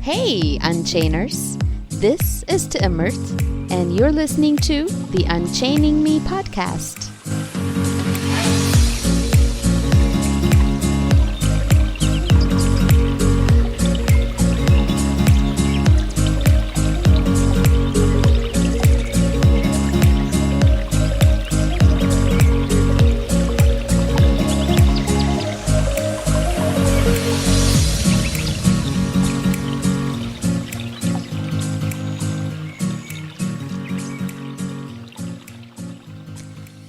Hey, Unchainers! This is Timmert, and you're listening to the Unchaining Me podcast.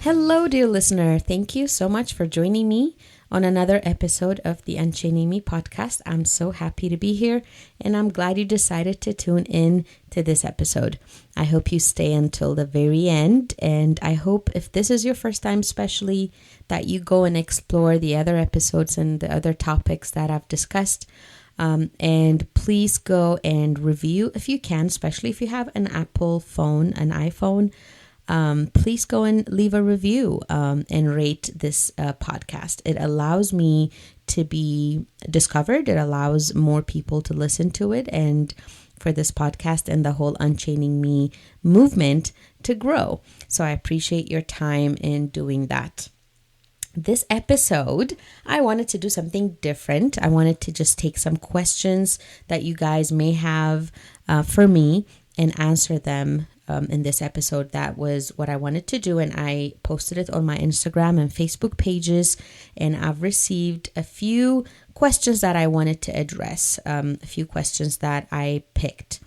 Hello, dear listener. Thank you so much for joining me on another episode of the Unchaining Me podcast. I'm so happy to be here, and I'm glad you decided to tune in to this episode. I hope you stay until the very end, and I hope if this is your first time especially, that you go and explore the other episodes and the other topics that I've discussed. And please go and review if you can, especially if you have an Apple phone, an iPhone. Please go and leave a review and rate this podcast. It allows me to be discovered. It allows more people to listen to it and for this podcast and the whole Unchaining Me movement to grow. So I appreciate your time in doing that. This episode, I wanted to do something different. I wanted to just take some questions that you guys may have for me and answer them in this episode. That was what I wanted to do, and I posted it on my Instagram and Facebook pages, and I've received a few questions that I wanted to address, a few questions that I picked.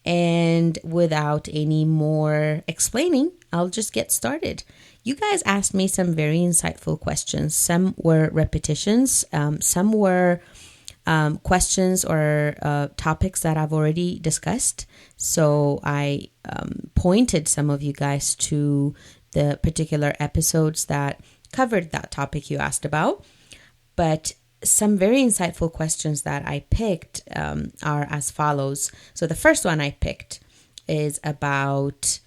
And without any more explaining, I'll just get started. You guys asked me some very insightful questions. Some were repetitions, some were questions or topics that I've already discussed. So I pointed some of you guys to the particular episodes that covered that topic you asked about. But some very insightful questions that I picked are as follows. So the first one I picked is about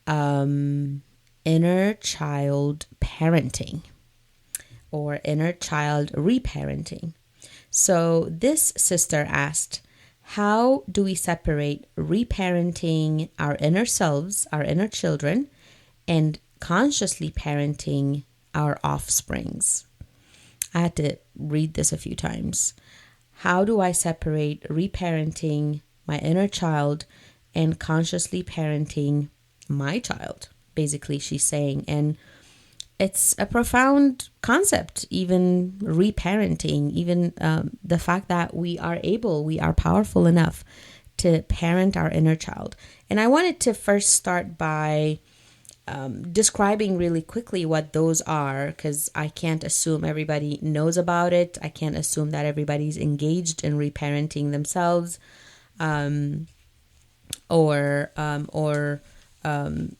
inner child parenting or inner child reparenting. So this sister asked, how do we separate reparenting our inner selves, our inner children, and consciously parenting our offsprings? I had to read this a few times. How do I separate reparenting my inner child and consciously parenting my child? Basically, she's saying, and it's a profound concept, even reparenting, even the fact that we are powerful enough to parent our inner child. And I wanted to first start by describing really quickly what those are, because I can't assume everybody knows about it. I can't assume that everybody's engaged in reparenting themselves, or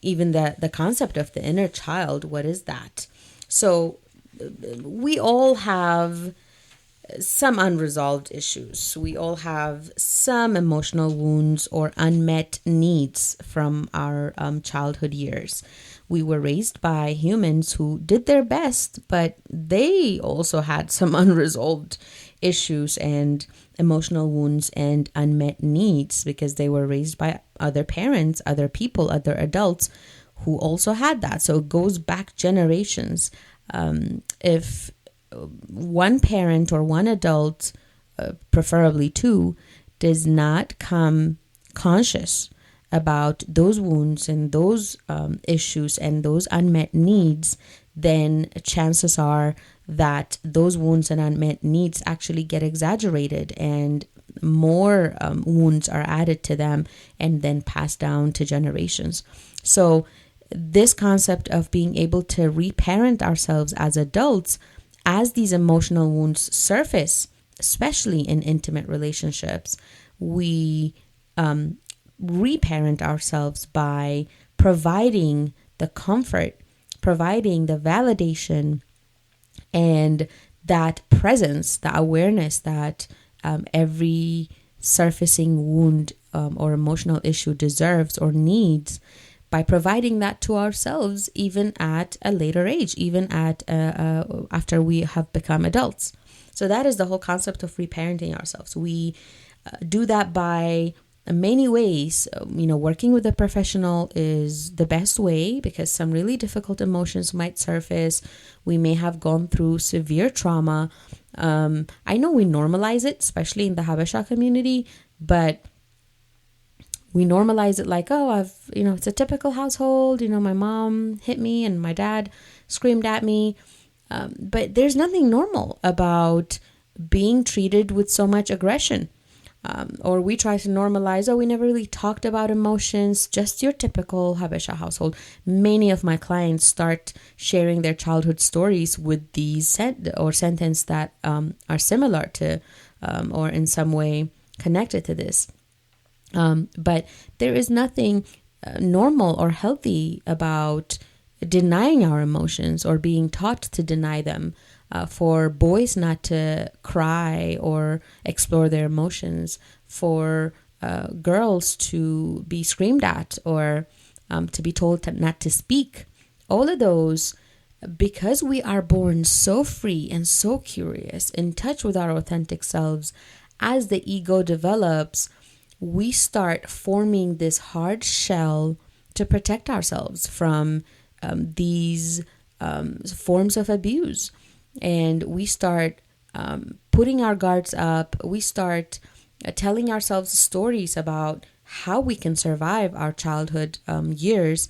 even the concept of the inner child. What is that? So we all have some unresolved issues. We all have some emotional wounds or unmet needs from our childhood years. We were raised by humans who did their best, but they also had some unresolved issues and emotional wounds and unmet needs because they were raised by other parents, other people, other adults who also had that. So it goes back generations. If one parent or one adult, preferably two, does not come conscious about those wounds and those issues and those unmet needs, then chances are that those wounds and unmet needs actually get exaggerated and more wounds are added to them and then passed down to generations. So this concept of being able to reparent ourselves as adults, as these emotional wounds surface, especially in intimate relationships, we reparent ourselves by providing the comfort, providing the validation, and that presence, the awareness that every surfacing wound or emotional issue deserves or needs, by providing that to ourselves even at a later age, even at after we have become adults. So that is the whole concept of reparenting ourselves. We do that by many ways. Working with a professional is the best way because some really difficult emotions might surface. We may have gone through severe trauma. I know we normalize it, especially in the Habesha community, but we normalize it like, it's a typical household. My mom hit me and my dad screamed at me. But there's nothing normal about being treated with so much aggression. Or we try to normalize, we never really talked about emotions, just your typical Habesha household. Many of my clients start sharing their childhood stories with these sentences that are similar to or in some way connected to this. But there is nothing normal or healthy about denying our emotions or being taught to deny them. For boys not to cry or explore their emotions, for girls to be screamed at or to be told not to speak. All of those, because we are born so free and so curious, in touch with our authentic selves, as the ego develops, we start forming this hard shell to protect ourselves from these forms of abuse. And we start putting our guards up. We start telling ourselves stories about how we can survive our childhood years.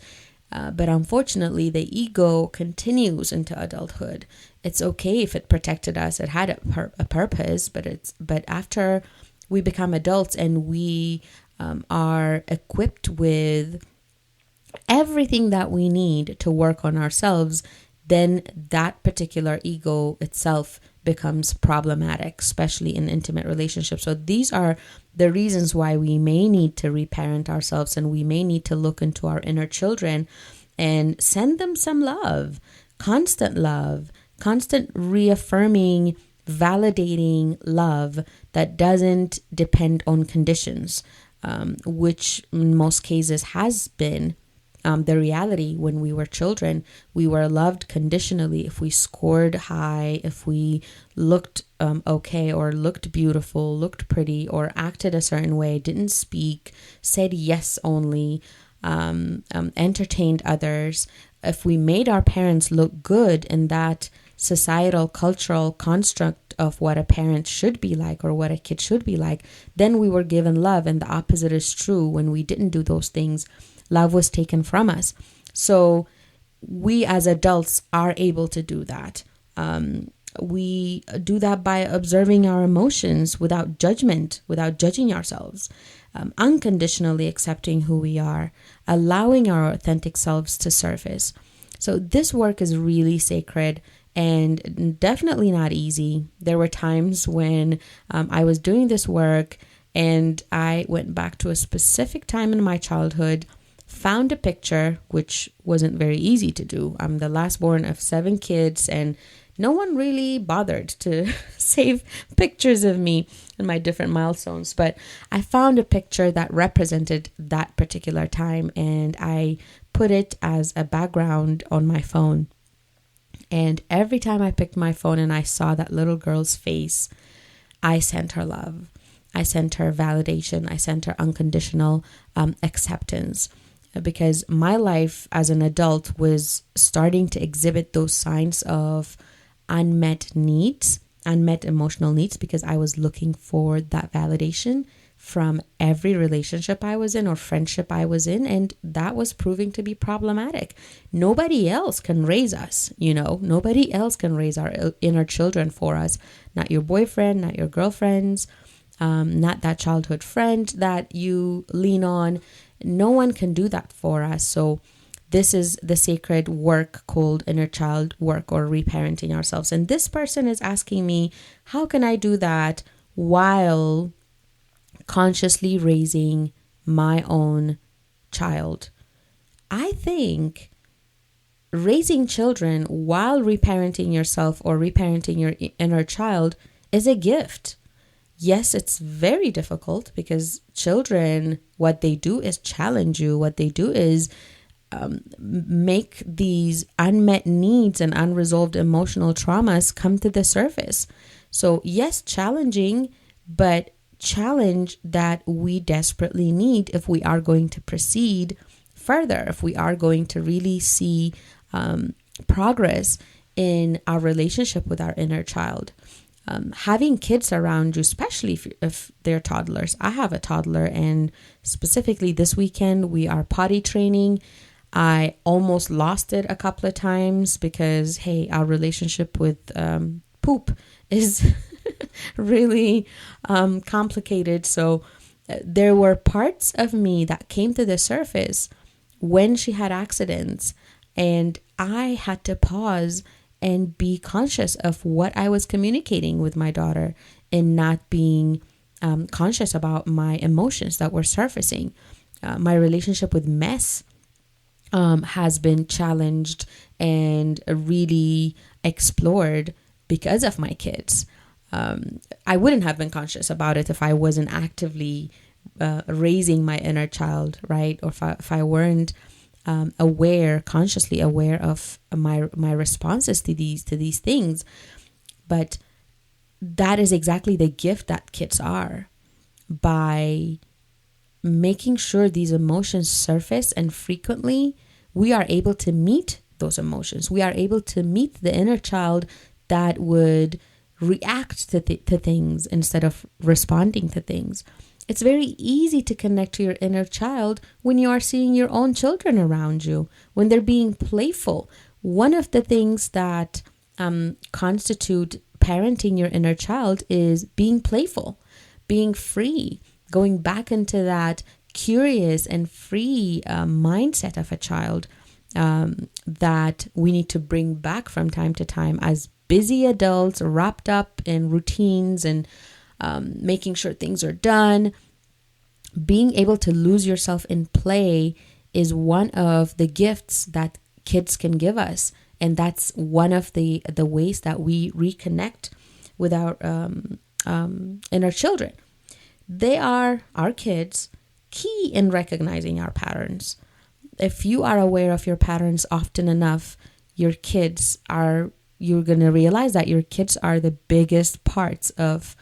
But unfortunately, the ego continues into adulthood. It's okay if it protected us. It had a purpose, but after we become adults and we are equipped with everything that we need to work on ourselves, then that particular ego itself becomes problematic, especially in intimate relationships. So these are the reasons why we may need to reparent ourselves, and we may need to look into our inner children and send them some love, constant reaffirming, validating love that doesn't depend on conditions, which in most cases has been the reality. When we were children, we were loved conditionally. If we scored high, if we looked okay, or looked beautiful, looked pretty, or acted a certain way, didn't speak, said yes only, entertained others, if we made our parents look good in that societal, cultural construct of what a parent should be like or what a kid should be like, then we were given love. And the opposite is true. When we didn't do those things, love was taken from us. So we as adults are able to do that. We do that by observing our emotions without judgment, without judging ourselves, unconditionally accepting who we are, allowing our authentic selves to surface. So this work is really sacred and definitely not easy. There were times when I was doing this work and I went back to a specific time in my childhood, found a picture, which wasn't very easy to do. I'm the last born of 7 kids, and no one really bothered to save pictures of me and my different milestones. But I found a picture that represented that particular time, and I put it as a background on my phone. And every time I picked my phone and I saw that little girl's face, I sent her love. I sent her validation. I sent her unconditional acceptance. Because my life as an adult was starting to exhibit those signs of unmet needs, unmet emotional needs, because I was looking for that validation from every relationship I was in or friendship I was in, and that was proving to be problematic. Nobody else can raise us, nobody else can raise our inner children for us. Not your boyfriend, not your girlfriends, not that childhood friend that you lean on. No one can do that for us. So this is the sacred work called inner child work, or reparenting ourselves. And this person is asking me, how can I do that while consciously raising my own child? I think raising children while reparenting yourself or reparenting your inner child is a gift. Yes, it's very difficult because children, what they do is challenge you. What they do is make these unmet needs and unresolved emotional traumas come to the surface. So yes, challenging, but challenge that we desperately need if we are going to proceed further, if we are going to really see progress in our relationship with our inner child. Having kids around you, especially if they're toddlers. I have a toddler, and specifically this weekend we are potty training. I almost lost it a couple of times because, hey, our relationship with poop is really complicated. So there were parts of me that came to the surface when she had accidents, and I had to pause and be conscious of what I was communicating with my daughter and not being conscious about my emotions that were surfacing. My relationship with mess has been challenged and really explored because of my kids. I wouldn't have been conscious about it if I wasn't actively raising my inner child, right? Or if I weren't consciously aware of my responses to these things. But that is exactly the gift that kids are. By making sure these emotions surface and frequently, we are able to meet those emotions. We are able to meet the inner child that would react to things instead of responding to things. It's very easy to connect to your inner child when you are seeing your own children around you, when they're being playful. One of the things that constitute parenting your inner child is being playful, being free, going back into that curious and free mindset of a child that we need to bring back from time to time as busy adults wrapped up in routines and making sure things are done. Being able to lose yourself in play is one of the gifts that kids can give us. And that's one of the ways that we reconnect with our inner children. They are, our kids, key in recognizing our patterns. If you are aware of your patterns often enough, you're going to realize that your kids are the biggest parts of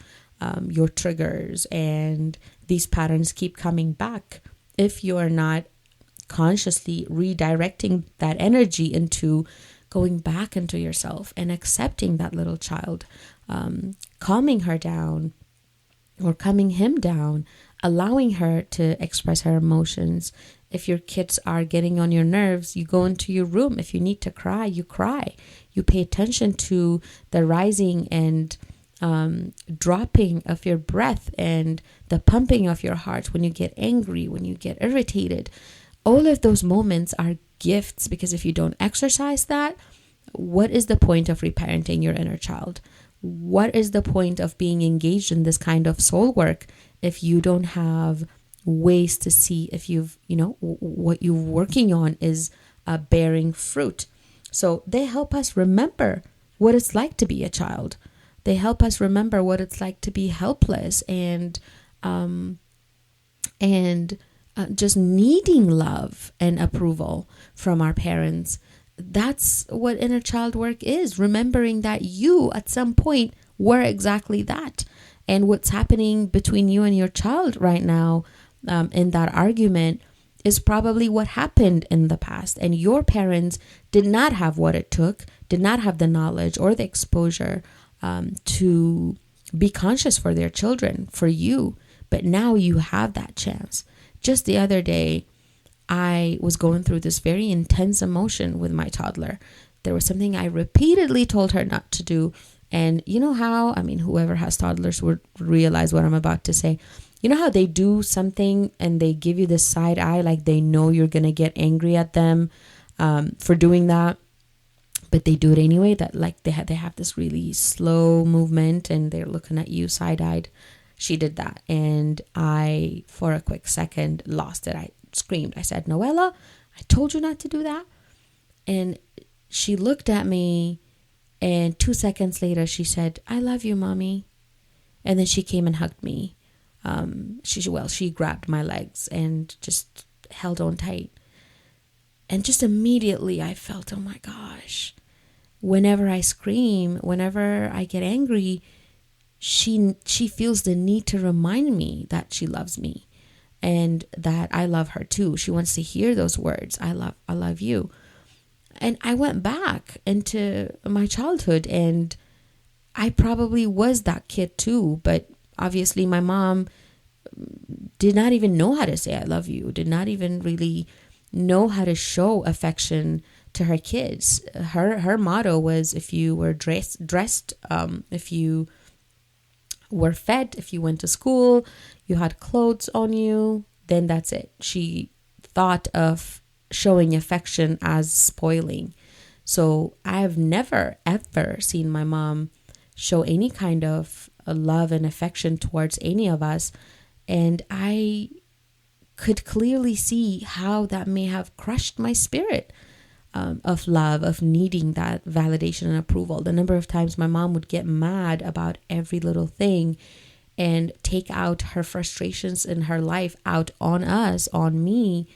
your triggers, and these patterns keep coming back if you are not consciously redirecting that energy into going back into yourself and accepting that little child, calming her down or calming him down, allowing her to express her emotions. If your kids are getting on your nerves, you go into your room. If you need to cry, you cry. You pay attention to the rising and dropping of your breath and the pumping of your heart when you get angry, when you get irritated. All of those moments are gifts, because if you don't exercise that, what is the point of reparenting your inner child? What is the point of being engaged in this kind of soul work if you don't have ways to see if what you're working on is bearing fruit? So they help us remember what it's like to be a child. They help us remember what it's like to be helpless and just needing love and approval from our parents. That's what inner child work is, remembering that you at some point were exactly that. And what's happening between you and your child right now in that argument is probably what happened in the past. And your parents did not have what it took, did not have the knowledge or the exposure to be conscious for their children, for you. But now you have that chance. Just the other day, I was going through this very intense emotion with my toddler. There was something I repeatedly told her not to do. And you know how, whoever has toddlers would realize what I'm about to say. You know how they do something and they give you this side eye, like they know you're going to get angry at them for doing that, but they do it anyway. That like they have this really slow movement and they're looking at you side-eyed. She did that, and I, for a quick second, lost it. I screamed. I said, "Noella, I told you not to do that." And she looked at me, and 2 seconds later, she said, "I love you, Mommy." And then she came and hugged me. She grabbed my legs and just held on tight. And just immediately I felt, oh my gosh, whenever I scream, whenever I get angry, she feels the need to remind me that she loves me and that I love her too. She wants to hear those words. I love you. And I went back into my childhood, and I probably was that kid too, but obviously my mom did not even know how to say I love you, did not even really know how to show affection to her kids. Her motto was, if you were dressed, if you were fed, if you went to school, you had clothes on you, then that's it. She thought of showing affection as spoiling. So I've never ever seen my mom show any kind of love and affection towards any of us. And I could clearly see how that may have crushed my spirit of love, of needing that validation and approval. The number of times my mom would get mad about every little thing and take out her frustrations in her life out on us, on me.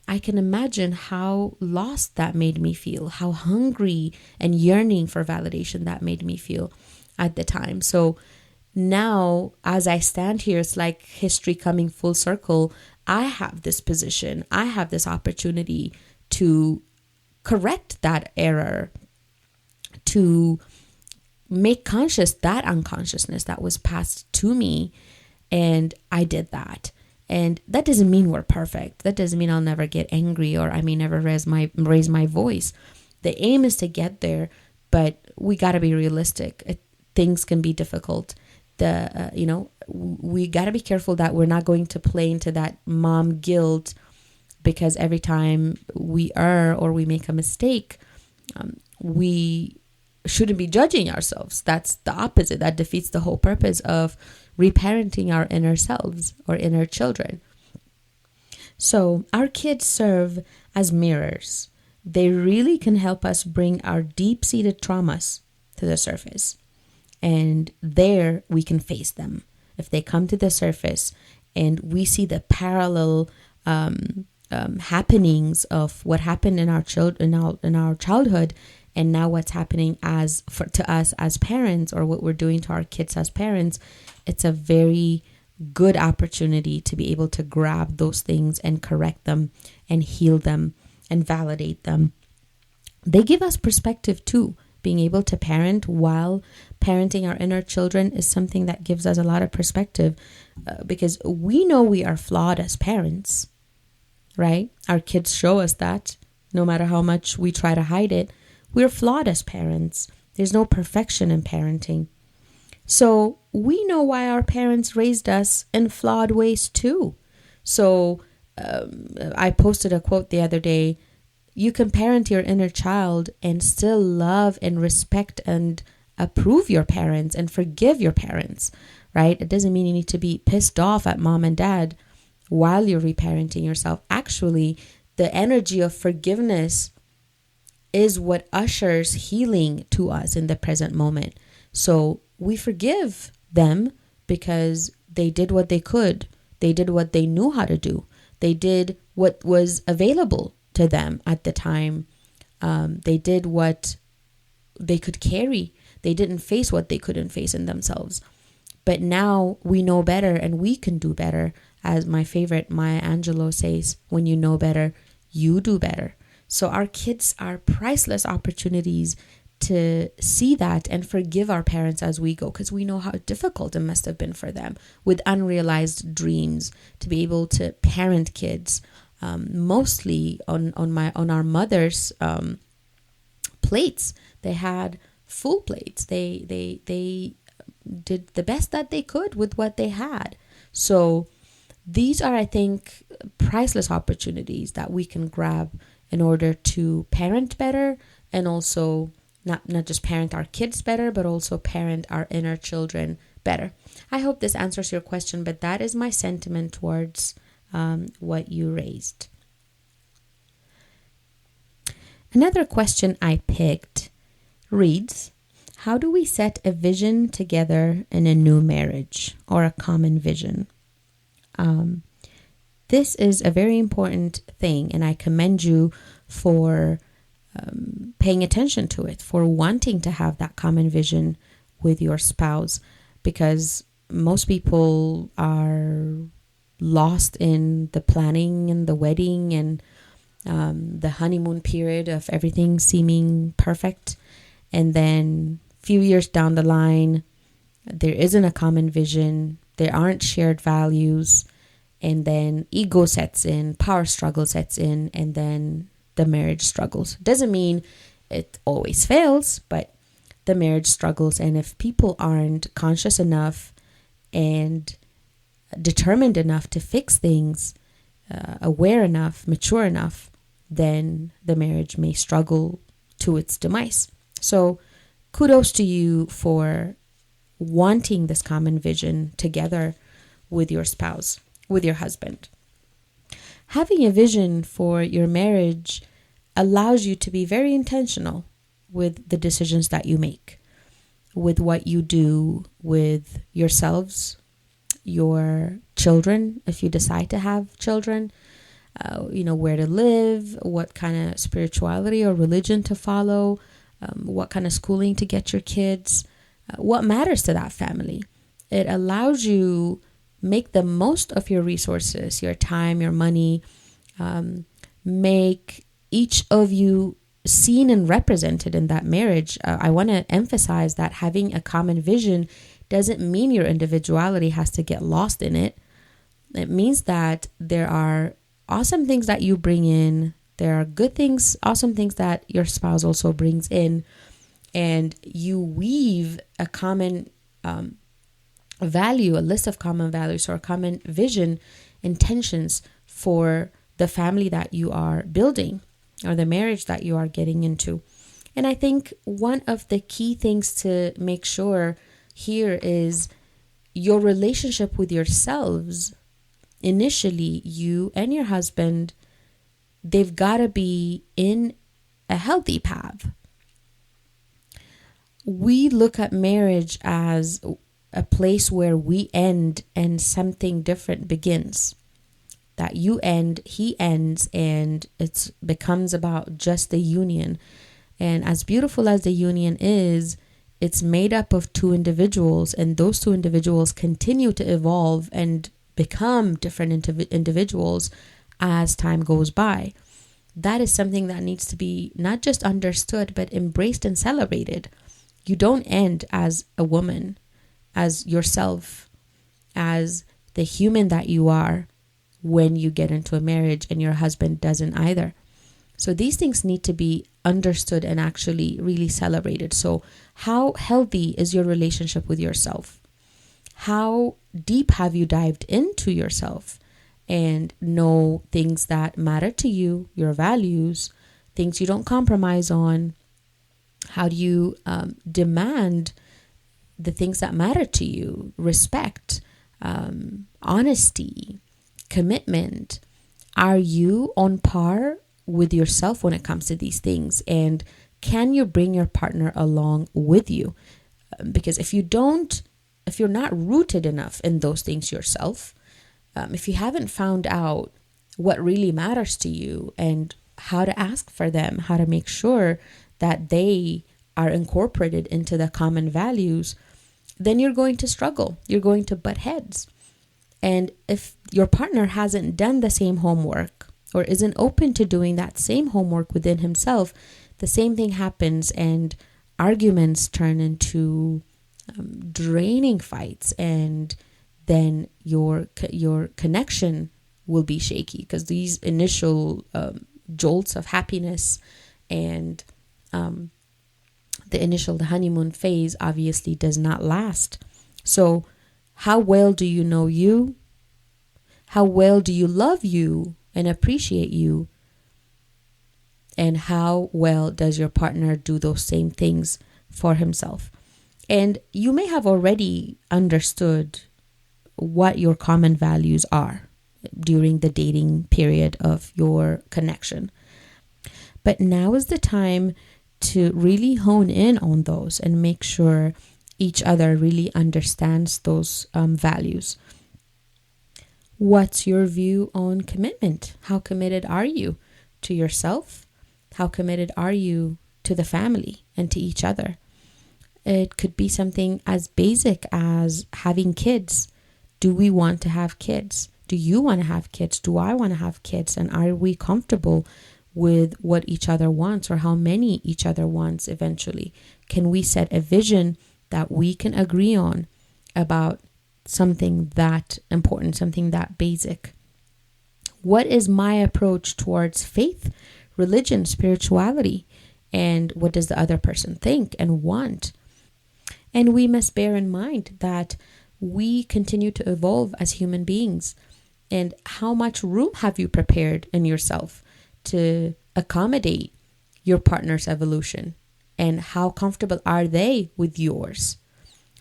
I can imagine how lost that made me feel, how hungry and yearning for validation that made me feel at the time. So now, as I stand here, it's like history coming full circle. I have this position, I have this opportunity to correct that error, to make conscious that unconsciousness that was passed to me. And I did that. And that doesn't mean we're perfect. That doesn't mean I'll never get angry, or I may never raise my voice. The aim is to get there, but we got to be realistic. Things can be difficult. We got to be careful that we're not going to play into that mom guilt, because every time we err or we make a mistake, we shouldn't be judging ourselves. That's the opposite. That defeats the whole purpose of reparenting our inner selves or inner children. So our kids serve as mirrors. They really can help us bring our deep-seated traumas to the surface. And there we can face them. If they come to the surface and we see the parallel happenings of what happened in our childhood, and now what's happening to us as parents, or what we're doing to our kids as parents, it's a very good opportunity to be able to grab those things and correct them and heal them and validate them. They give us perspective too. Being able to parent while parenting our inner children is something that gives us a lot of perspective, because we know we are flawed as parents, right? Our kids show us that. No matter how much we try to hide it, we're flawed as parents. There's no perfection in parenting. So we know why our parents raised us in flawed ways too. So I posted a quote the other day. You can parent your inner child and still love and respect and approve your parents and forgive your parents, right? It doesn't mean you need to be pissed off at mom and dad while you're reparenting yourself. Actually, the energy of forgiveness is what ushers healing to us in the present moment. So we forgive them because they did what they could. They did what they knew how to do. They did what was available to them at the time. They did what they could carry. They didn't face what they couldn't face in themselves. But now we know better and we can do better. As my favorite Maya Angelou says, when you know better, you do better. So our kids are priceless opportunities to see that and forgive our parents as we go, because we know how difficult it must have been for them with unrealized dreams to be able to parent kids. Mostly on our mother's plates, they had full plates. They did the best that they could with what they had. So these are, I think, priceless opportunities that we can grab in order to parent better, and also not just parent our kids better, but also parent our inner children better. I hope this answers your question, but that is my sentiment towards what you raised. Another question I picked reads, how do we set a vision together in a new marriage, or a common vision? This is a very important thing, and I commend you for paying attention to it, for wanting to have that common vision with your spouse. because most people are lost in the planning and the wedding and the honeymoon period of everything seeming perfect. And then a few years down the line, there isn't a common vision, there aren't shared values, and then ego sets in, power struggle sets in, and then the marriage struggles. Doesn't mean it always fails, but the marriage struggles. And if people aren't conscious enough and determined enough to fix things, aware enough, mature enough, then the marriage may struggle to its demise. So kudos to you for wanting this common vision together with your spouse, with your husband. Having a vision for your marriage allows you to be very intentional with the decisions that you make, with what you do with yourselves, your children, if you decide to have children, where to live, what kind of spirituality or religion to follow, what kind of schooling to get your kids, what matters to that family. It allows you make the most of your resources, your time, your money, make each of you seen and represented in that marriage. I want to emphasize that having a common vision doesn't mean your individuality has to get lost in it. It means that there are awesome things that you bring in. There are good things, awesome things that your spouse also brings in. And you weave a common value, a list of common values or a common vision, intentions for the family that you are building or the marriage that you are getting into. And I think one of the key things to make sure here is your relationship with yourselves. Initially, you and your husband, they've got to be in a healthy path. We look at marriage as a place where we end and something different begins. That you end, he ends, and it becomes about just the union. And as beautiful as the union is, it's made up of two individuals, and those two individuals continue to evolve and become different individuals as time goes by. That is something that needs to be not just understood, but embraced and celebrated. You don't end as a woman, as yourself, as the human that you are when you get into a marriage, and your husband doesn't either. So these things need to be understood and actually really celebrated. So how healthy is your relationship with yourself? How deep have you dived into yourself and know things that matter to you, your values, things you don't compromise on? How do you demand the things that matter to you? Respect, honesty, commitment. Are you on par with yourself when it comes to these things? And can you bring your partner along with you? Because if you're not rooted enough in those things yourself, if you haven't found out what really matters to you and how to ask for them, how to make sure that they are incorporated into the common values, then you're going to struggle. You're going to butt heads. And if your partner hasn't done the same homework or isn't open to doing that same homework within himself, the same thing happens, and arguments turn into draining fights, and then your connection will be shaky because these initial jolts of happiness and the honeymoon phase obviously does not last. So how well do you know you? How well do you love you and appreciate you? And how well does your partner do those same things for himself? And you may have already understood what your common values are during the dating period of your connection. But now is the time to really hone in on those and make sure each other really understands those values. What's your view on commitment? How committed are you to yourself? How committed are you to the family and to each other? It could be something as basic as having kids. Do we want to have kids? Do you want to have kids? Do I want to have kids? And are we comfortable with what each other wants, or how many each other wants eventually? Can we set a vision that we can agree on about something that important, something that basic? What is my approach towards faith, religion, spirituality? And what does the other person think and want? And we must bear in mind that we continue to evolve as human beings. And how much room have you prepared in yourself to accommodate your partner's evolution? And how comfortable are they with yours?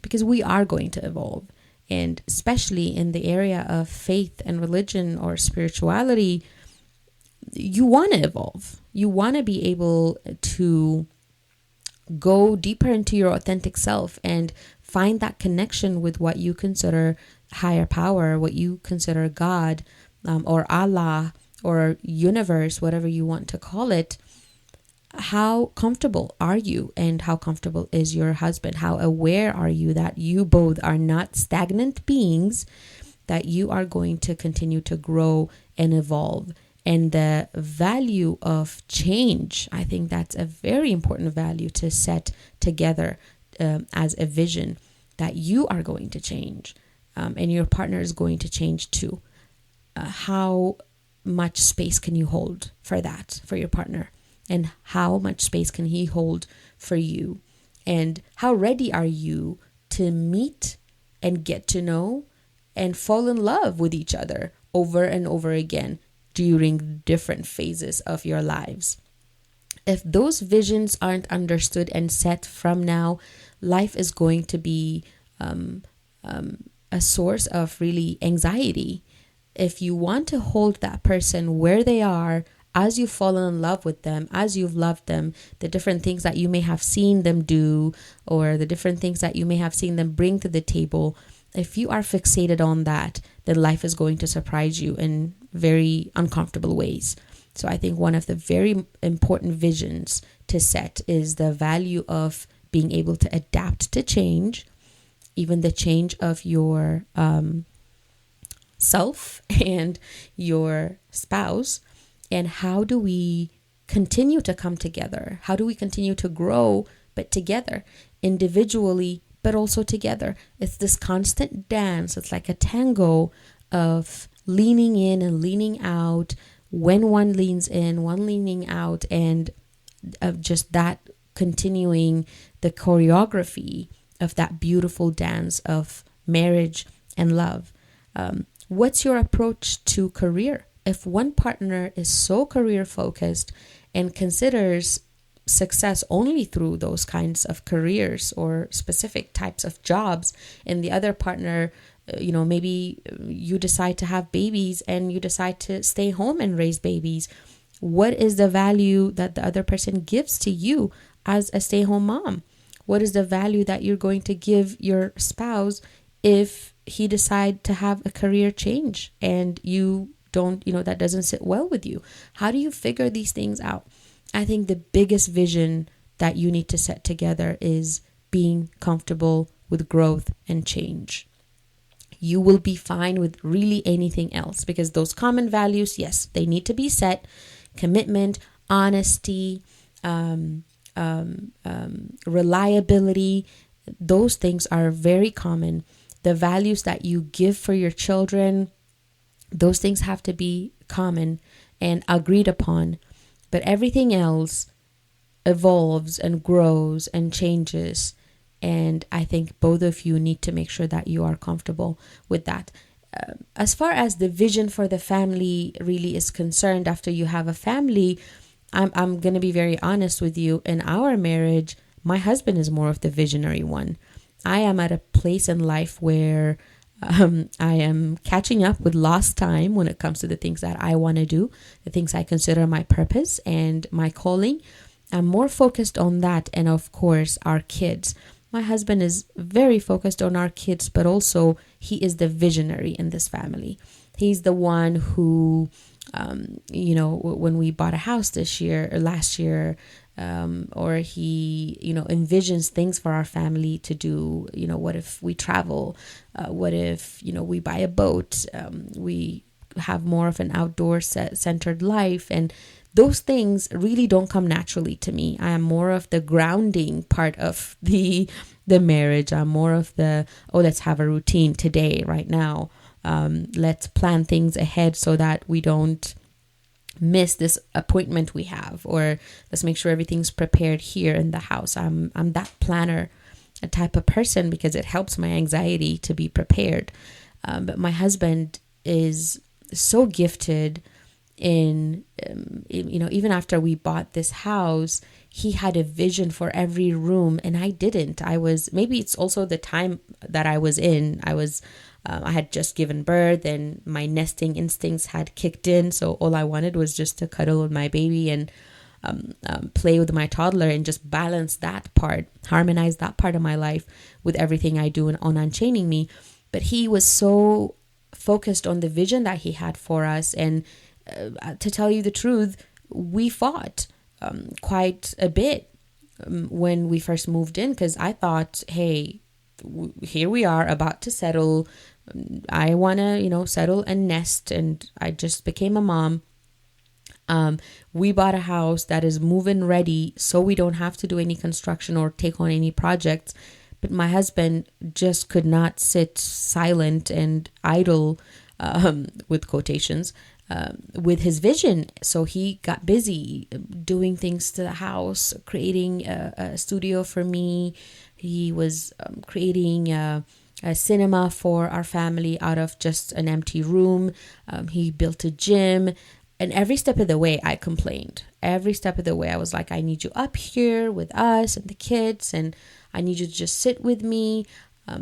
Because we are going to evolve. And especially in the area of faith and religion or spirituality, you want to evolve. You want to be able to go deeper into your authentic self and find that connection with what you consider higher power, what you consider God, or Allah, or universe, whatever you want to call it. How comfortable are you, and how comfortable is your husband? How aware are you that you both are not stagnant beings, that you are going to continue to grow and evolve? And the value of change, I think that's a very important value to set together as a vision, that you are going to change, and your partner is going to change too. How much space can you hold for that, for your partner? And how much space can he hold for you? And how ready are you to meet and get to know and fall in love with each other over and over again during different phases of your lives? If those visions aren't understood and set from now, life is going to be a source of really anxiety. If you want to hold that person where they are, as you've fallen in love with them, as you've loved them, the different things that you may have seen them do, or the different things that you may have seen them bring to the table, if you are fixated on that, then life is going to surprise you in very uncomfortable ways. So I think one of the very important visions to set is the value of being able to adapt to change, even the change of your self and your spouse. And how do we continue to come together? How do we continue to grow, but together, individually, but also together? It's this constant dance. It's like a tango of leaning in and leaning out. When one leans in, one leaning out, and of just that continuing the choreography of that beautiful dance of marriage and love. What's your approach to career? If one partner is so career focused and considers success only through those kinds of careers or specific types of jobs, and the other partner, maybe you decide to have babies and you decide to stay home and raise babies, what is the value that the other person gives to you as a stay-home mom? What is the value that you're going to give your spouse if he decide to have a career change and you don't, that doesn't sit well with you? How do you figure these things out? I think the biggest vision that you need to set together is being comfortable with growth and change. You will be fine with really anything else, because those common values, yes, they need to be set. Commitment, honesty, reliability, those things are very common. The values that you give for your children, those things have to be common and agreed upon. But everything else evolves and grows and changes. And I think both of you need to make sure that you are comfortable with that. As far as the vision for the family really is concerned, after you have a family, I'm going to be very honest with you. In our marriage, my husband is more of the visionary one. I am at a place in life where I am catching up with lost time when it comes to the things that I want to do, the things I consider my purpose and my calling. I'm more focused on that, and of course, our kids. My husband is very focused on our kids, but also he is the visionary in this family. He's the one who, when we bought a house last year, or he, envisions things for our family to do. What if we travel? What if, we buy a boat? We have more of an outdoor centered life. And those things really don't come naturally to me. I am more of the grounding part of the marriage. I'm more of the, let's have a routine today, right now. Let's plan things ahead so that we don't miss this appointment we have, or let's make sure everything's prepared here in the house. I'm that planner a type of person because it helps my anxiety to be prepared. But my husband is so gifted in, even after we bought this house, he had a vision for every room and I didn't. Maybe it's also the time that I was in. I had just given birth and my nesting instincts had kicked in. So all I wanted was just to cuddle with my baby and play with my toddler and just balance that part, harmonize that part of my life with everything I do on Unchaining Me. But he was so focused on the vision that he had for us. And to tell you the truth, we fought quite a bit when we first moved in, because I thought, hey, here we are about to settle. I want to, settle and nest. And I just became a mom. We bought a house that is move-in ready, so we don't have to do any construction or take on any projects. But my husband just could not sit silent and idle, with quotations, with his vision. So he got busy doing things to the house, creating a studio for me. He was creating a cinema for our family out of just an empty room. He built a gym. And every step of the way, I complained. Every step of the way, I was like, I need you up here with us and the kids, and I need you to just sit with me.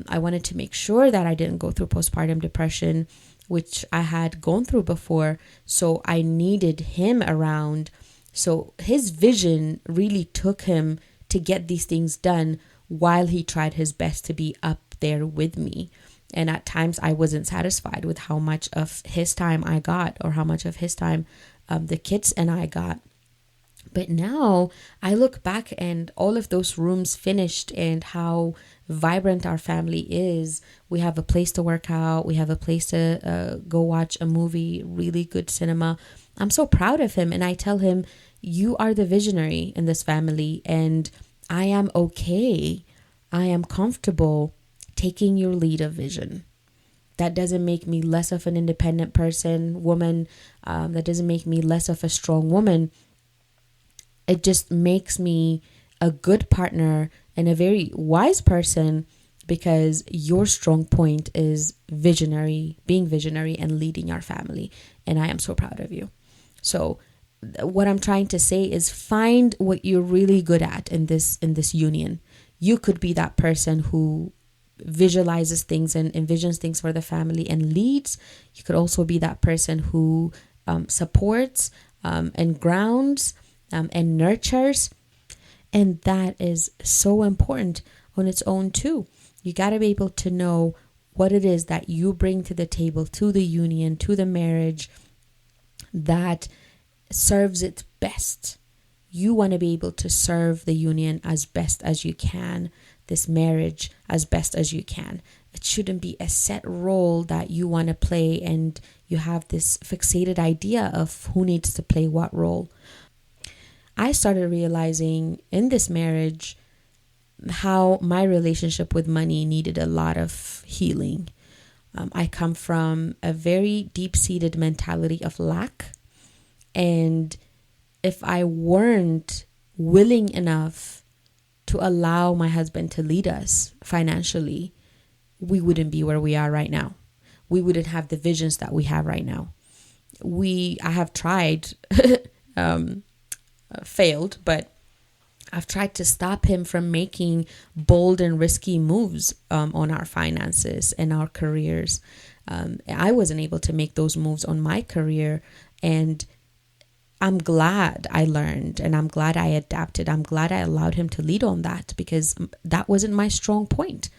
I wanted to make sure that I didn't go through postpartum depression, which I had gone through before. So I needed him around. So his vision really took him to get these things done while he tried his best to be up there with me. And at times I wasn't satisfied with how much of his time I got, or how much of his time the kids and I got. But now I look back and all of those rooms finished and how vibrant our family is. We have a place to work out. We have a place to go watch a movie, really good cinema. I'm so proud of him. And I tell him, you are the visionary in this family, and I am okay. I am comfortable taking your lead of vision. That doesn't make me less of an independent woman. That doesn't make me less of a strong woman. It just makes me a good partner and a very wise person, because your strong point is being visionary and leading our family. And I am so proud of you. So what I'm trying to say is, find what you're really good at in this union. You could be that person who visualizes things and envisions things for the family and leads. You could also be that person who supports and grounds and nurtures. And that is so important on its own too. You got to be able to know what it is that you bring to the table, to the union, to the marriage, that serves it best. You want to be able to serve the union as best as you can, this marriage as best as you can. It shouldn't be a set role that you want to play and you have this fixated idea of who needs to play what role. I started realizing in this marriage how my relationship with money needed a lot of healing. I come from a very deep-seated mentality of lack. And if I weren't willing enough to allow my husband to lead us financially, we wouldn't be where we are right now. We wouldn't have the visions that we have right now. I have tried, failed, but I've tried to stop him from making bold and risky moves on our finances and our careers. I wasn't able to make those moves on my career, and I'm glad I learned, and I'm glad I adapted. I'm glad I allowed him to lead on that, because that wasn't my strong point.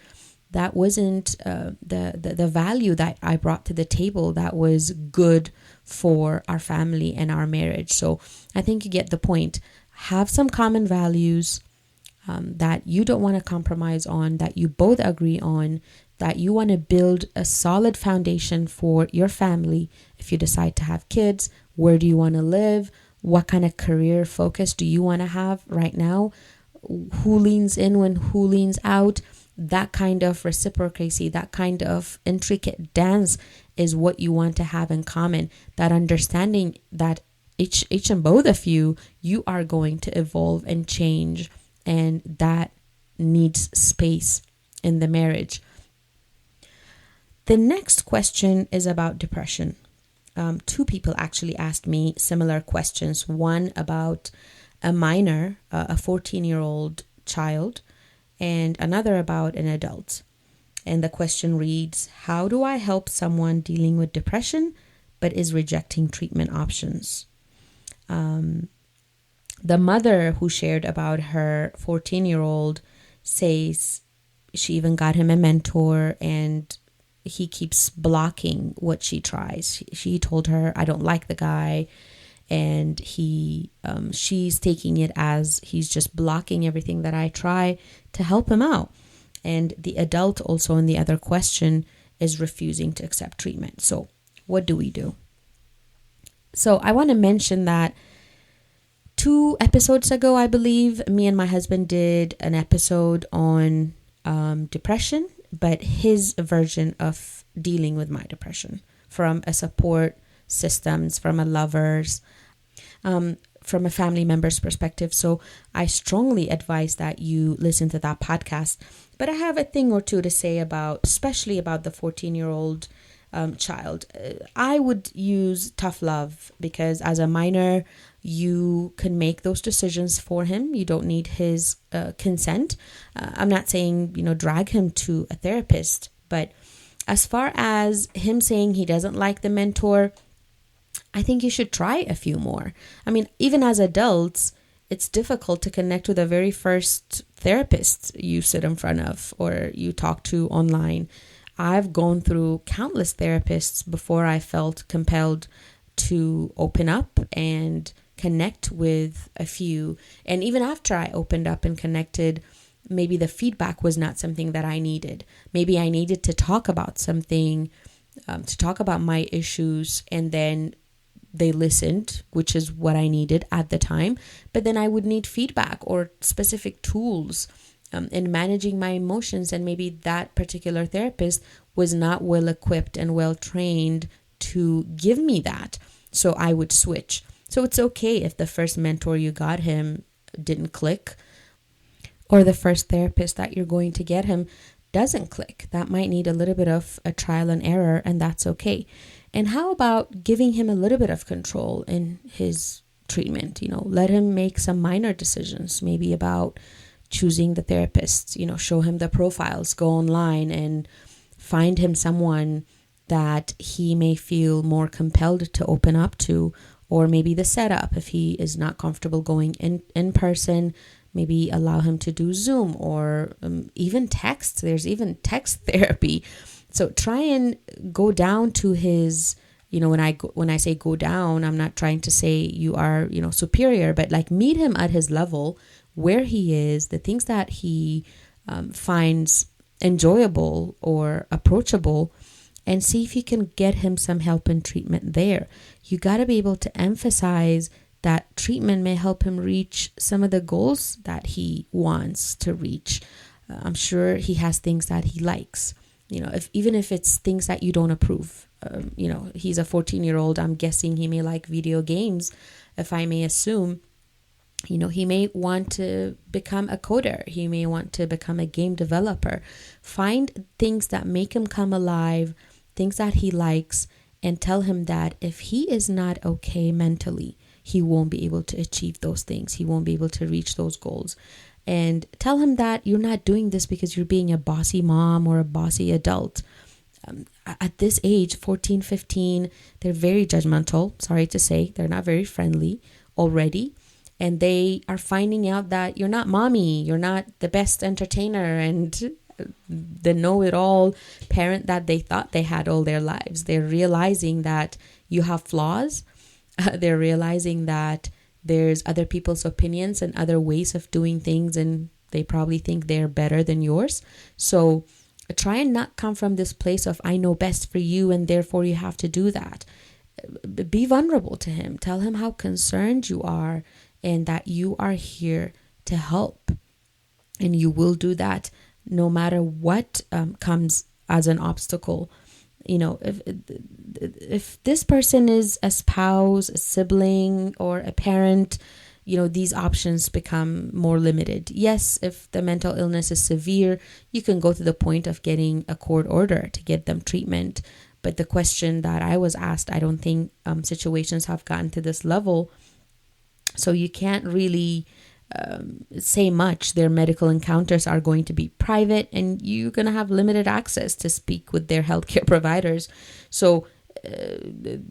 That wasn't the value that I brought to the table that was good for our family and our marriage. So I think you get the point. have some common values that you don't want to compromise on, that you both agree on, that you want to build a solid foundation for your family. If you decide to have kids, where do you want to live? What kind of career focus do you want to have right now? Who leans in when who leans out? That kind of reciprocity, that kind of intricate dance is what you want to have in common. That understanding that each and both of you are going to evolve and change, and that needs space in the marriage. The next question is about depression. Two people actually asked me similar questions. One about a minor, a 14-year-old child, and another about an adult. And the question reads, how do I help someone dealing with depression but is rejecting treatment options? The mother who shared about her 14-year-old says she even got him a mentor, and he keeps blocking what she tries. She told her, I don't like the guy. And she's taking it as he's just blocking everything that I try to help him out. And the adult also in the other question is refusing to accept treatment. So what do we do? So I want to mention that 2 episodes ago, I believe, me and my husband did an episode on depression, but his version of dealing with my depression from a support systems, from a lover's, from a family member's perspective. So I strongly advise that you listen to that podcast. But I have a thing or two to say about, especially about the 14-year-old child. I would use tough love, because as a minor, you can make those decisions for him. You don't need his consent. I'm not saying, drag him to a therapist, but as far as him saying he doesn't like the mentor, I think you should try a few more. I mean, even as adults, it's difficult to connect with the very first therapist you sit in front of or you talk to online. I've gone through countless therapists before I felt compelled to open up and connect with a few. And even after I opened up and connected, maybe the feedback was not something that I needed. Maybe I needed to talk about something, to talk about my issues, and then they listened, which is what I needed at the time. But then I would need feedback or specific tools in managing my emotions. And maybe that particular therapist was not well equipped and well trained to give me that. So I would switch. So it's okay if the first mentor you got him didn't click, or the first therapist that you're going to get him doesn't click. That might need a little bit of a trial and error, and that's okay. And how about giving him a little bit of control in his treatment? Let him make some minor decisions, maybe about choosing the therapist, show him the profiles, go online and find him someone that he may feel more compelled to open up to, or maybe the setup. If he is not comfortable going in person, maybe allow him to do Zoom or even text. There's even text therapy. So try and go down to his, when I say go down, I'm not trying to say you are, superior, but like meet him at his level where he is, the things that he finds enjoyable or approachable, and see if you can get him some help and treatment there. You got to be able to emphasize that treatment may help him reach some of the goals that he wants to reach. I'm sure he has things that he likes, even if it's things that you don't approve. He's a 14-year-old. I'm guessing he may like video games, if I may assume. He may want to become a coder. He may want to become a game developer. Find things that make him come alive, things that he likes, and tell him that if he is not okay mentally, he won't be able to achieve those things. He won't be able to reach those goals. And tell him that you're not doing this because you're being a bossy mom or a bossy adult. At this age, 14, 15, they're very judgmental. Sorry to say, they're not very friendly already. And they are finding out that you're not mommy, you're not the best entertainer and the know-it-all parent that they thought they had all their lives. They're realizing that you have flaws. They're realizing that There's other people's opinions and other ways of doing things, and they probably think they're better than yours. So try and not come from this place of, I know best for you and therefore you have to do that. Be vulnerable to him. Tell him how concerned you are and that you are here to help. And you will do that no matter what comes as an obstacle. You know, if this person is a spouse, a sibling, or a parent, you know, these options become more limited. Yes, if the mental illness is severe, you can go to the point of getting a court order to get them treatment. But the question that I was asked, I don't think situations have gotten to this level. So you can't really say much. Their medical encounters are going to be private, and you're going to have limited access to speak with their healthcare providers. So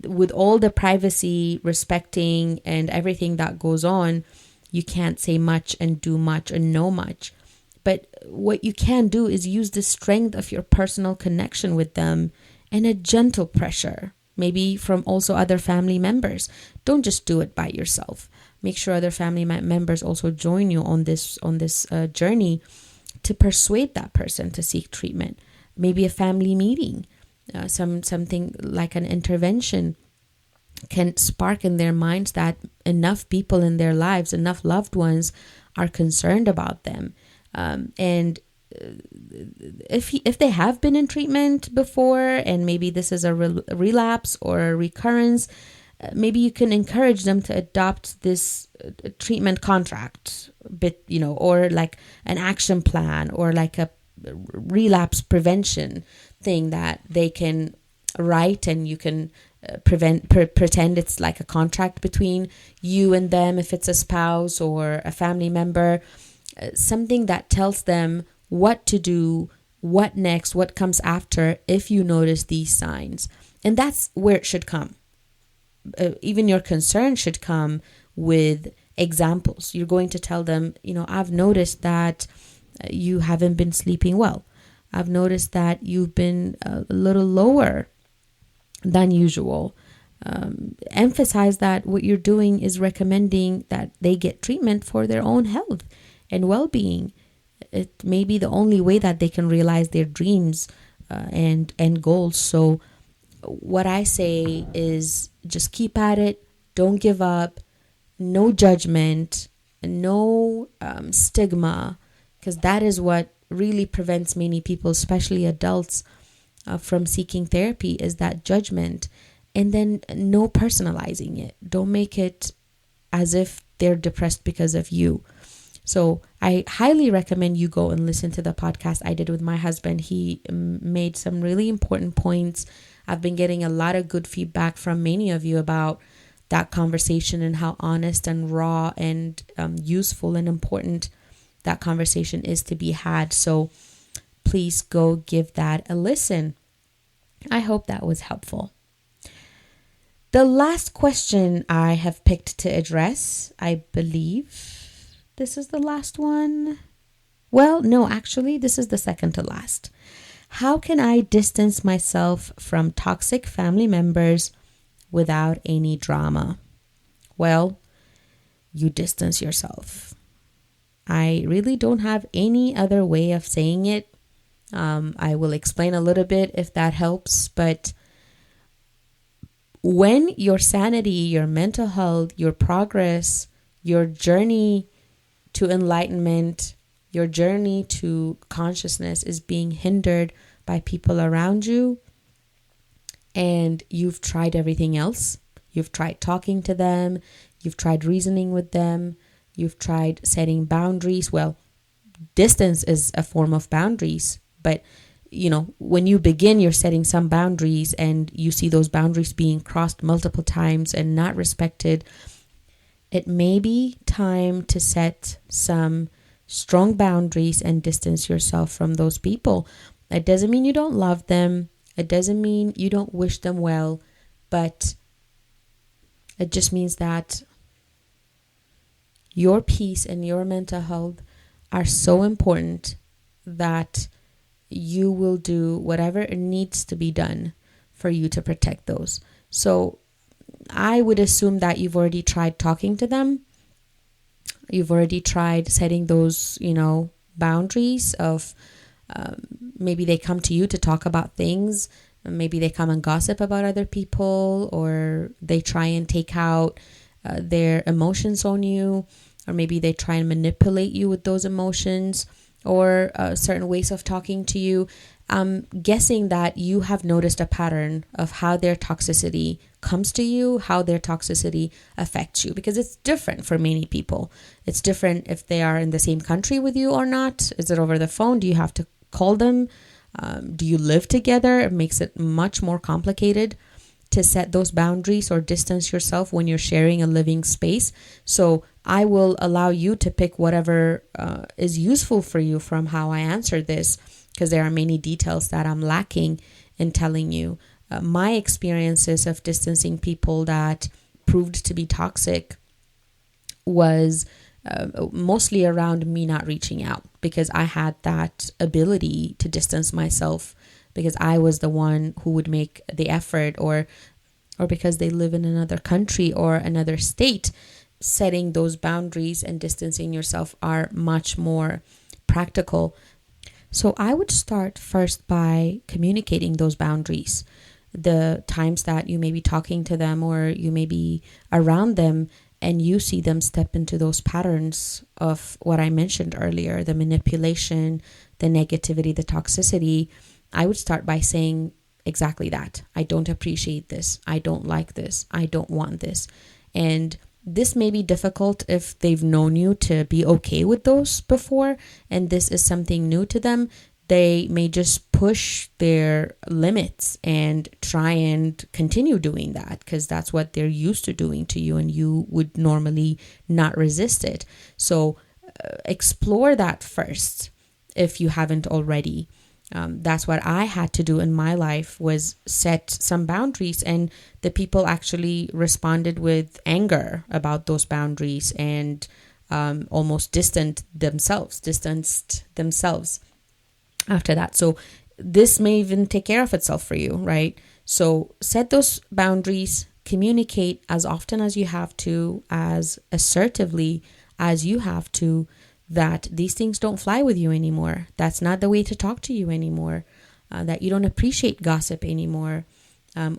with all the privacy, respecting, and everything that goes on, you can't say much and do much and know much. But what you can do is use the strength of your personal connection with them and a gentle pressure, maybe from also other family members. Don't just do it by yourself. Make sure other family members also join you on this journey to persuade that person to seek treatment. Maybe a family meeting, something like an intervention can spark in their minds that enough people in their lives, enough loved ones are concerned about them. And if they have been in treatment before and maybe this is a relapse or a recurrence, maybe you can encourage them to adopt this treatment contract, or like an action plan or like a relapse prevention thing that they can write, and you can pretend it's like a contract between you and them if it's a spouse or a family member, something that tells them what to do, what next, what comes after if you notice these signs. And that's where it should come. Even your concern should come with examples. You're going to tell them, I've noticed that you haven't been sleeping well. I've noticed that you've been a little lower than usual. Emphasize that what you're doing is recommending that they get treatment for their own health and well-being. It may be the only way that they can realize their dreams and goals. So what I say is just keep at it. Don't give up. No judgment, no stigma, because that is what really prevents many people, especially adults, from seeking therapy, is that judgment. And then no personalizing it. Don't make it as if they're depressed because of you. So I highly recommend you go and listen to the podcast I did with my husband. He made some really important points. I've been getting a lot of good feedback from many of you about that conversation and how honest and raw and useful and important that conversation is to be had. So please go give that a listen. I hope that was helpful. The last question I have picked to address, I believe this is the last one. Well, no, actually, this is the second to last. How can I distance myself from toxic family members without any drama? Well, you distance yourself. I really don't have any other way of saying it. I will explain a little bit if that helps, but when your sanity, your mental health, your progress, your journey to enlightenment, your journey to consciousness is being hindered by people around you, and you've tried everything else. You've tried talking to them. You've tried reasoning with them. You've tried setting boundaries. Well, distance is a form of boundaries, but when you begin, you're setting some boundaries and you see those boundaries being crossed multiple times and not respected. It may be time to set some strong boundaries and distance yourself from those people. It doesn't mean you don't love them. It doesn't mean you don't wish them well, but it just means that your peace and your mental health are so important that you will do whatever needs to be done for you to protect those. So I would assume that you've already tried talking to them. You've already tried setting those, boundaries of maybe they come to you to talk about things. Maybe they come and gossip about other people, or they try and take out their emotions on you, or maybe they try and manipulate you with those emotions, or certain ways of talking to you. I'm guessing that you have noticed a pattern of how their toxicity comes to you, how their toxicity affects you, because it's different for many people. It's different if they are in the same country with you or not. Is it over the phone? Do you have to call them? Do you live together? It makes it much more complicated to set those boundaries or distance yourself when you're sharing a living space. So I will allow you to pick whatever is useful for you from how I answer this, because there are many details that I'm lacking in telling you. My experiences of distancing people that proved to be toxic was mostly around me not reaching out, because I had that ability to distance myself because I was the one who would make the effort, or because they live in another country or another state. Setting those boundaries and distancing yourself are much more practical. So I would start first by communicating those boundaries. The times that you may be talking to them or you may be around them and you see them step into those patterns of what I mentioned earlier, the manipulation, the negativity, the toxicity, I would start by saying exactly that. I don't appreciate this. I don't like this. I don't want this. And this may be difficult if they've known you to be okay with those before, and this is something new to them. They may just push their limits and try and continue doing that because that's what they're used to doing to you, and you would normally not resist it. So explore that first if you haven't already. That's what I had to do in my life, was set some boundaries, and the people actually responded with anger about those boundaries and almost distanced themselves after that. So this may even take care of itself for you, right? So set those boundaries, communicate as often as you have to, as assertively as you have to, that these things don't fly with you anymore. That's not the way to talk to you anymore. That you don't appreciate gossip anymore.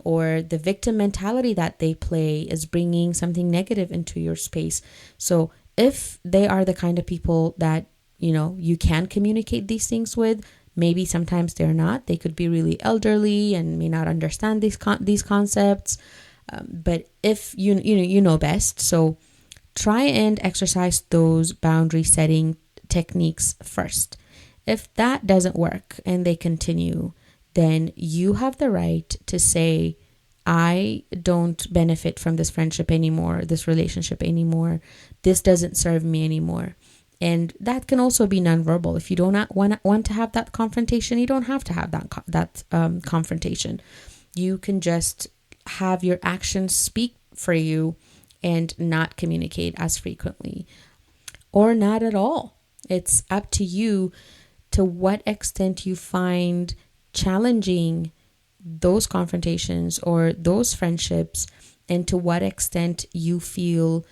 Or the victim mentality that they play is bringing something negative into your space. So if they are the kind of people that, you can communicate these things with, maybe sometimes they're not. They could be really elderly and may not understand these concepts. But if you know best, so try and exercise those boundary setting techniques first. If that doesn't work and they continue, then you have the right to say, I don't benefit from this friendship anymore, this relationship anymore. This doesn't serve me anymore. And that can also be nonverbal. If you do not want to have that confrontation, you don't have to have that confrontation. You can just have your actions speak for you and not communicate as frequently, or not at all. It's up to you to what extent you find challenging those confrontations or those friendships, and to what extent you feel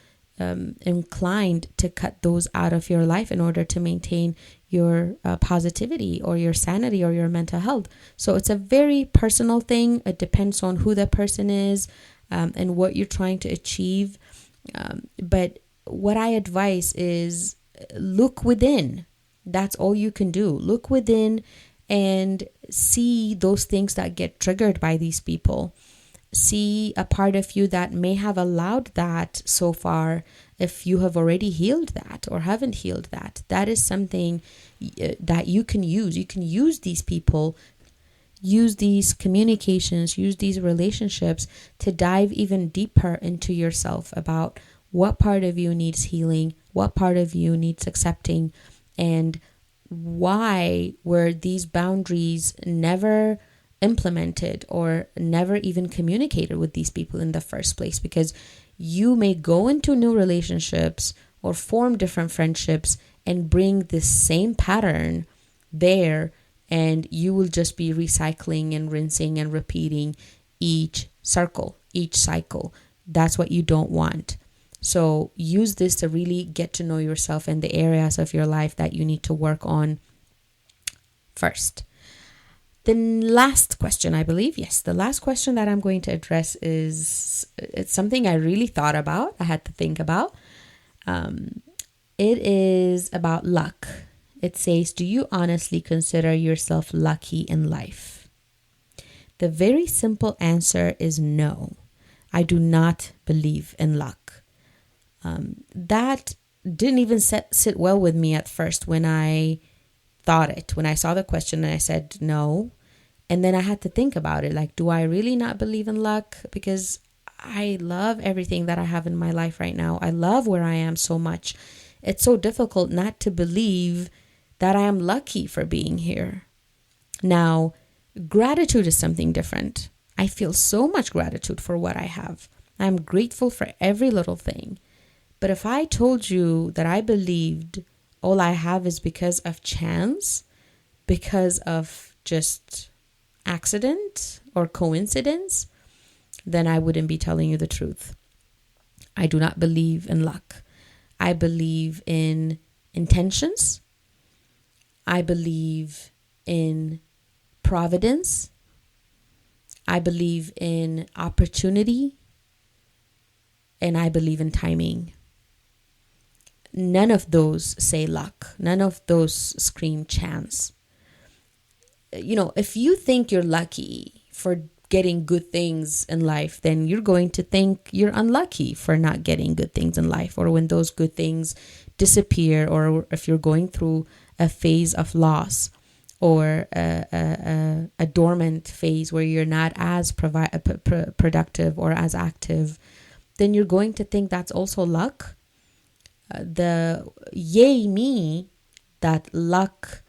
inclined to cut those out of your life in order to maintain your positivity or your sanity or your mental health. So it's a very personal thing. It depends on who the person is and what you're trying to achieve. But what I advise is look within. That's all you can do. Look within and see those things that get triggered by these people. See a part of you that may have allowed that so far. If you have already healed that or haven't healed that, that is something that you can use. You can use these people, use these communications, use these relationships to dive even deeper into yourself about what part of you needs healing, what part of you needs accepting, and why were these boundaries never implemented or never even communicated with these people in the first place. Because you may go into new relationships or form different friendships and bring this same pattern there, and you will just be recycling and rinsing and repeating each cycle. That's what you don't want. So use this to really get to know yourself and the areas of your life that you need to work on first. The last question, I believe, yes, the last question that I'm going to address it's something I really thought about. I had to think about. It is about luck. It says, do you honestly consider yourself lucky in life? The very simple answer is no. I do not believe in luck. That didn't even sit well with me at first when I thought it. When I saw the question and I said no. And then I had to think about it. Like, do I really not believe in luck? Because I love everything that I have in my life right now. I love where I am so much. It's so difficult not to believe that I am lucky for being here. Now, gratitude is something different. I feel so much gratitude for what I have. I'm grateful for every little thing. But if I told you that I believed all I have is because of chance, because of just accident or coincidence, then I wouldn't be telling you the truth. I do not believe in luck. I believe in intentions. I believe in providence. I believe in opportunity. And I believe in timing. None of those say luck. None of those scream chance. If you think you're lucky for getting good things in life, then you're going to think you're unlucky for not getting good things in life, or when those good things disappear, or if you're going through a phase of loss, or a dormant phase where you're not as productive or as active, then you're going to think that's also luck. The yay me that luck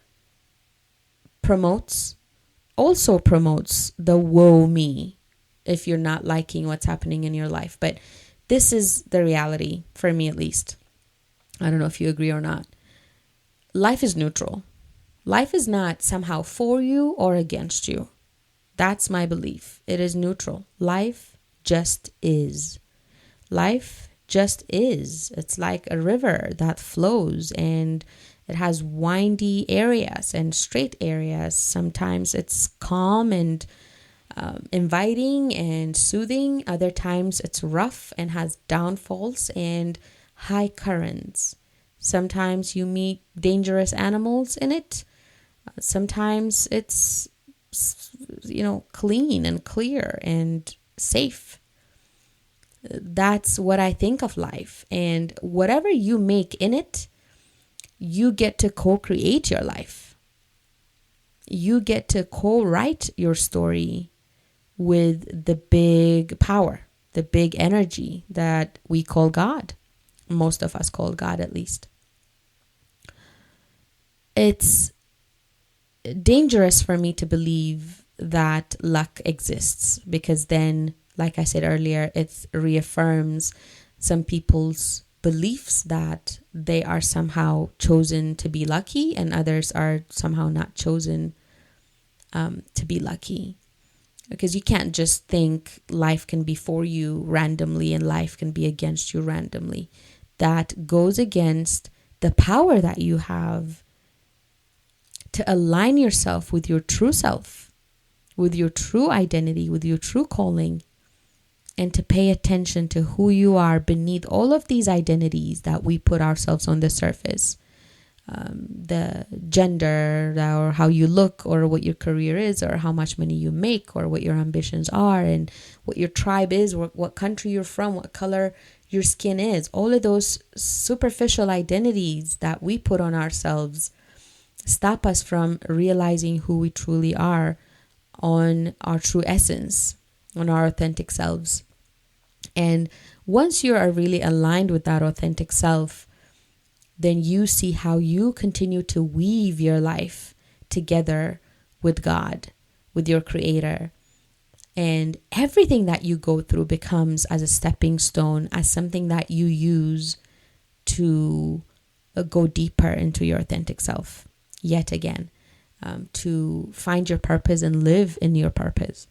also promotes the woe me if you're not liking what's happening in your life. But this is the reality, for me at least. I don't know if you agree or not. Life is neutral. Life is not somehow for you or against you. That's my belief. It is neutral. Life just is. Life just is. It's like a river that flows, and it has windy areas and straight areas. Sometimes it's calm and inviting and soothing. Other times it's rough and has downfalls and high currents. Sometimes you meet dangerous animals in it. Sometimes it's, clean and clear and safe. That's what I think of life. And whatever you make in it, you get to co-create your life. You get to co-write your story with the big power, the big energy that we call God. Most of us call God, at least. It's dangerous for me to believe that luck exists, because then, like I said earlier, it reaffirms some people's beliefs that they are somehow chosen to be lucky and others are somehow not chosen to be lucky. Because you can't just think life can be for you randomly and life can be against you randomly. That goes against the power that you have to align yourself with your true self, with your true identity, with your true calling, and to pay attention to who you are beneath all of these identities that we put ourselves on the surface. The gender, or how you look, or what your career is, or how much money you make, or what your ambitions are, and what your tribe is, or what country you're from, what color your skin is. All of those superficial identities that we put on ourselves stop us from realizing who we truly are, on our true essence, on our authentic selves. And once you are really aligned with that authentic self, then you see how you continue to weave your life together with God, with your Creator. And everything that you go through becomes as a stepping stone, as something that you use to go deeper into your authentic self yet again, to find your purpose and live in your purpose.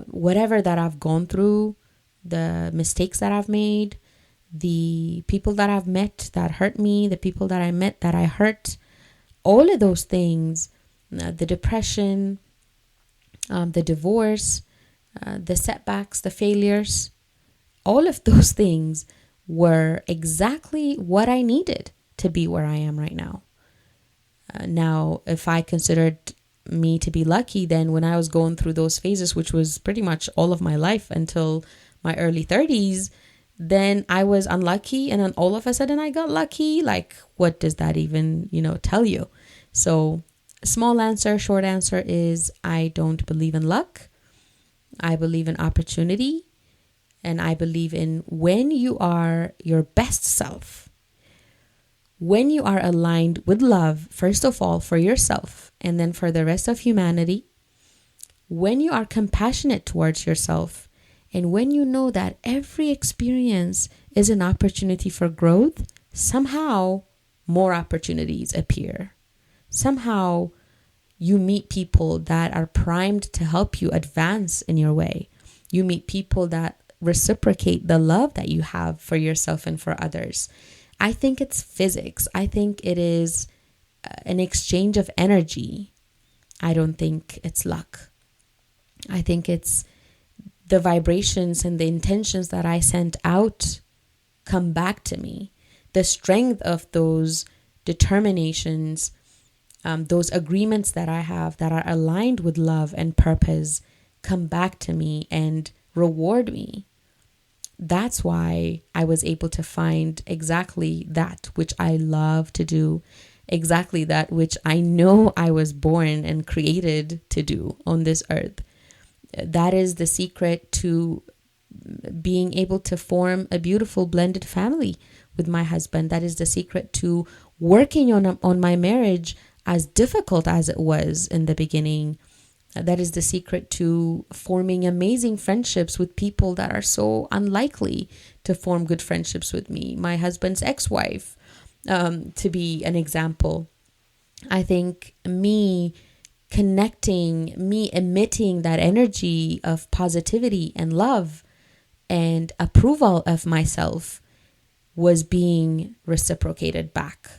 Whatever that I've gone through, the mistakes that I've made, the people that I've met that hurt me, the people that I met that I hurt, all of those things, the depression, the divorce, the setbacks, the failures, all of those things were exactly what I needed to be where I am right now. Now, if I considered me to be lucky, then when I was going through those phases, which was pretty much all of my life until my early 30s, then I was unlucky, and then all of a sudden I got lucky. Like, what does that even, tell you? So, small answer, short answer is I don't believe in luck. I believe in opportunity, and I believe in when you are your best self, when you are aligned with love, first of all, for yourself, and then for the rest of humanity, when you are compassionate towards yourself, and when you know that every experience is an opportunity for growth, somehow more opportunities appear. Somehow you meet people that are primed to help you advance in your way. You meet people that reciprocate the love that you have for yourself and for others. I think it's physics. I think it is an exchange of energy. I don't think it's luck. I think it's the vibrations and the intentions that I sent out come back to me. The strength of those determinations, those agreements that I have that are aligned with love and purpose come back to me and reward me. That's why I was able to find exactly that which I love to do, exactly that which I know I was born and created to do on this earth. That is the secret to being able to form a beautiful blended family with my husband. That is the secret to working on my marriage, as difficult as it was in the beginning. That is the secret to forming amazing friendships with people that are so unlikely to form good friendships with me. My husband's ex-wife, to be an example. I think me emitting that energy of positivity and love and approval of myself was being reciprocated back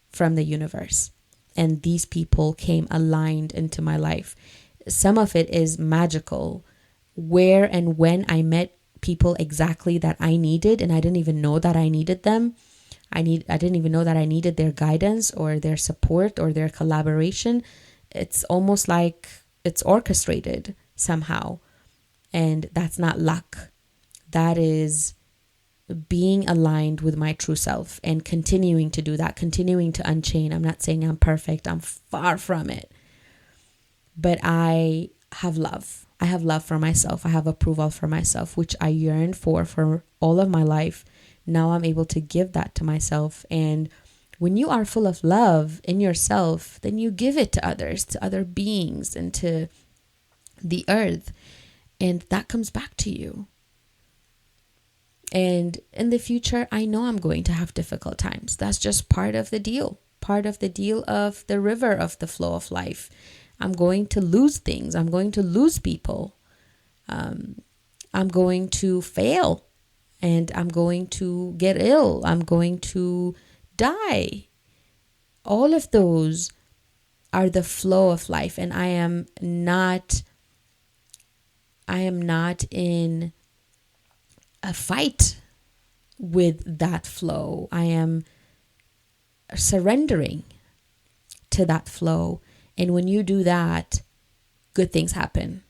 from the universe. And these people came aligned into my life. Some of it is magical. Where and when I met people exactly that I needed, and I didn't even know that I needed them. I didn't even know that I needed their guidance or their support or their collaboration. It's almost like it's orchestrated somehow. And that's not luck. That is being aligned with my true self and continuing to do that, continuing to unchain. I'm not saying I'm perfect. I'm far from it. But I have love. I have love for myself. I have approval for myself, which I yearned for all of my life. Now I'm able to give that to myself. And when you are full of love in yourself, then you give it to others, to other beings, and to the earth. And that comes back to you. And in the future, I know I'm going to have difficult times. That's just part of the deal of the river of the flow of life. I'm going to lose things. I'm going to lose people. I'm going to fail, and I'm going to get ill. I'm going to die. All of those are the flow of life, and I am not in a fight with that flow. I am surrendering to that flow. And when you do that, good things happen.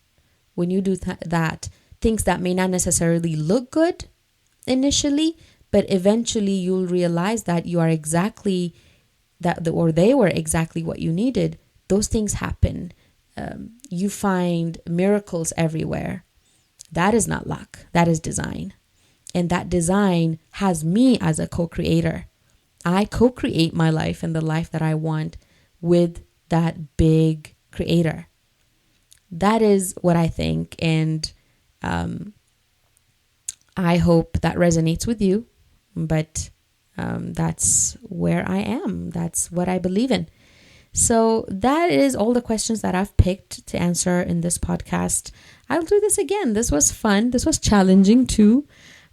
When you do that, things that may not necessarily look good initially, but eventually you'll realize that you are exactly that, or they were exactly what you needed. Those things happen. You find miracles everywhere. That is not luck. That is design. And that design has me as a co-creator. I co-create my life and the life that I want with that big creator. That is what I think. And I hope that resonates with you. But that's where I am. That's what I believe in. So that is all the questions that I've picked to answer in this podcast. I'll do this again. This was fun. This was challenging too.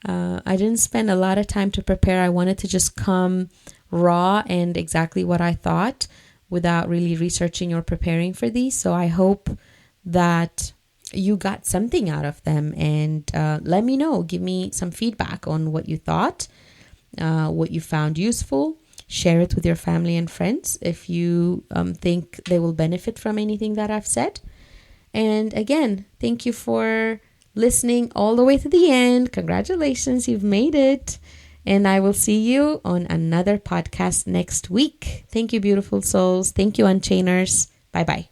I didn't spend a lot of time to prepare. I wanted to just come raw and exactly what I thought without really researching or preparing for these. So I hope that you got something out of them, and let me know. Give me some feedback on what you thought, what you found useful. Share it with your family and friends if you think they will benefit from anything that I've said. And again, thank you for listening all the way to the end. Congratulations, you've made it. And I will see you on another podcast next week. Thank you, beautiful souls. Thank you, Unchainers. Bye-bye.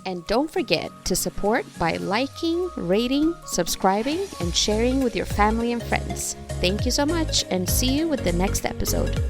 And don't forget to support by liking, rating, subscribing, and sharing with your family and friends. Thank you so much, and see you with the next episode.